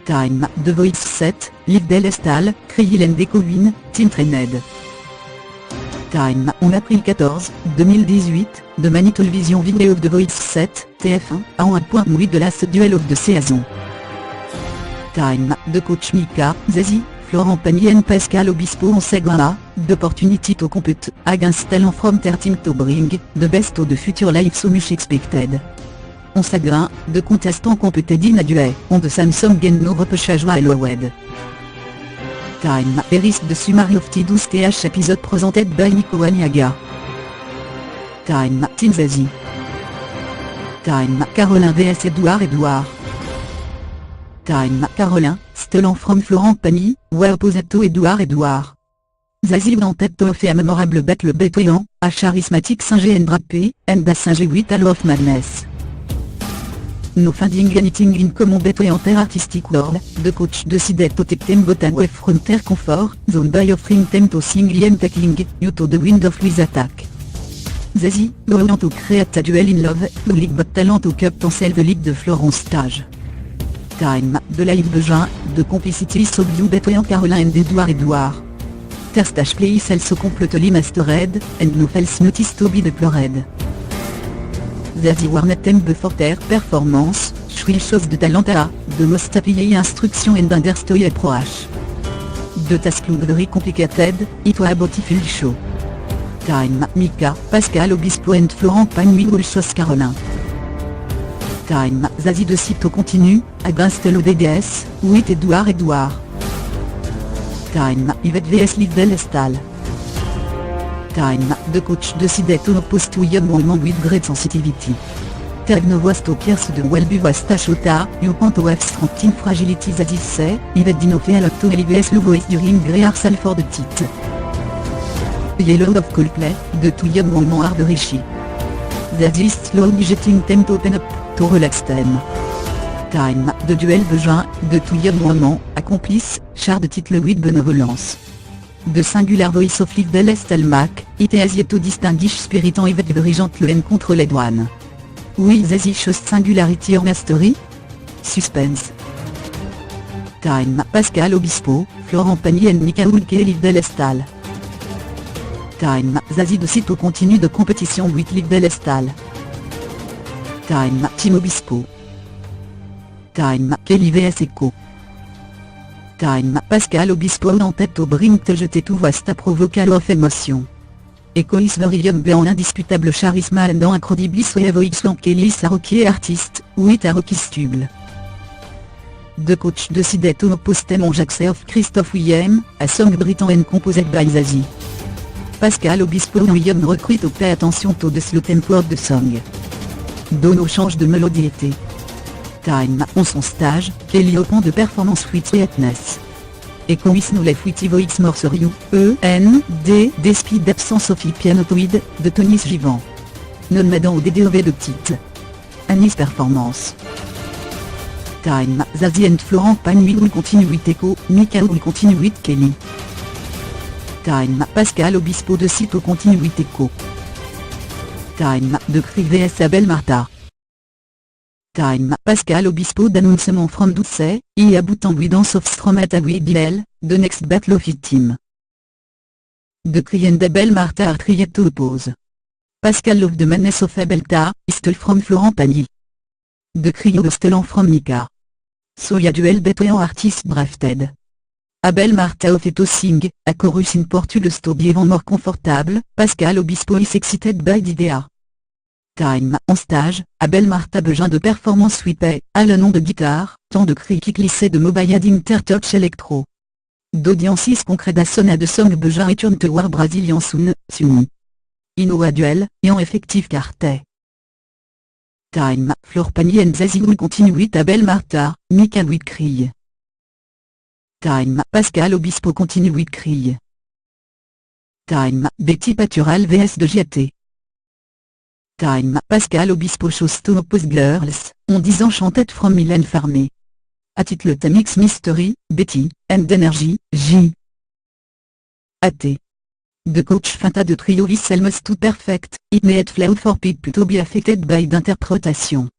Time, The Voice 7, Liv Delestal, Krill Dekowin, Tim Trained. Time, on April 14, 2018, de Manitelevision Video of The Voice 7, TF1, en 1.8 de last duel of the season. Time, de coach Mika, Zazie, Florent Pagny and Pascal Obispo on Segana, d'opportunity to compete, against talent from their team to bring, the best of the future life so much expected. On Sagrin, de contestant competed in a duel, on the Samsung and no repêchage allowed. Time, Eris de summary of the 12th episode presented by Nico Aniaga. Time, Team Zazie. Time, Caroline vs Edouard. Time, Caroline, Stellan from Florent Pagny, were opposed to Edouard. Zazie wanted to have a memorable battle between a charismatic Singe and drapé, and a Singe with a lot of madness. No finding anything in common between their artistic world, the coach decided to take them both away from their comfort zone by offering them to sing and tackling you to the wind of with attack. Zazie, want to create a duel in love, league but talent to cup themselves the league de Florence stage. Time, de live Beugin, de complicity so view between Caroline and Edouard. Their stage place also completely mastered, and no false notice to be deplored. Zazie warned them before their performance, she shows the talent de most applied instruction and understood approach. The task looked very complicated, it was a beautiful show. Time, Mika, Pascal Obispo and Florent Pagny will chose Caroline. Time, Zazie de sitôt continue, against l'ODDS, with Edouard. Time, Yvette vs Liv Delestal. Time, the coach decided to oppose to young woman with great sensitivity. Tergno was to pierce the well-be was tachota, you want to have strong fragility Zazie say, Yvette did not feel up to LVS low voice during rehearsal for the tit. Yellow of Coldplay, the two young women are the Rishi. Zazie is slowly getting them to open up, to relax them. Time, the duel Beugin, the two young women, accomplice, char de title with benevolence. The singular voice of Liv Delestal Mac, it has yet to distinguish spirit en Yvette dirigeante le N contre les douanes. Will Zazie shows singularity or mastery? Suspense. Time, Pascal Obispo, Florent Pagny and Mika Hulke Liv Delestal. Time, Zazie de sitôt continue de compétition with Liv Delestal. Time, Team Obispo. Time, Kelly vs Echo. Time, Pascal Obispo en tête au bring te jeter tout voist à provoquer of émotion. Echo is very young en indiscutable charisme and en incredible voice en Kelly sa rocky artiste, with a rocky stable. The coach decided to oppose them on Jackson of Christophe Willem, a song written and composed by Zazie. Pascal Obispo en young recruit to pay attention to the slow tempo of the song. Dono change de mélodie. Time, on son stage, Kelly open de performance with sweetness. Echo is no left with voice more serious, the speed absence of pianotoid, de tonis vivant. Non madan au DDOV de titre. Anis performance. Time, Zazie and Florent Pagny will continue with Echo, Mika will continue with Kelly. Time, Pascal Obispo de sitôt continue with Echo. Time, de Krill vs Abel Marta. Time, Pascal Obispo d'annoncement from Doucet, y aboutant with dance of Stromata with Bilal, the next battle of it team. De Krill and Abel Marta are tried to oppose. Pascal love the madness of Abelta, stole from Florent Pagny. De Krill stolen from Mika. So ya duel between artists drafted. Abel Marta of to sing, a chorus in Portuguese to be even more comfortable, Pascal Obispo is excited by the idea. Time, en stage, Abel Marta Beugin de performance whippet, à le nom de guitare, tant de cris qui glissaient de mobile intertouch electro. D'audiences concrètes à de song Beugin et turn to war Brazilian Suni. Inoa duel, et en effectif quartet. Time, Florent Pagny and Zazie will continue with Abel Marta, Mika with Krill. Time, Pascal Obispo continue with Krill. Time, Betty Patural vs de JT. Time, Pascal Obispo shows to oppose girls, on disant chanted from Mylène Farmer. À titre the mix mystery, Betty, and energy, J. AT. The coach Fanta de trio is almost too perfect, it made flow for people to be affected by d'interpretation.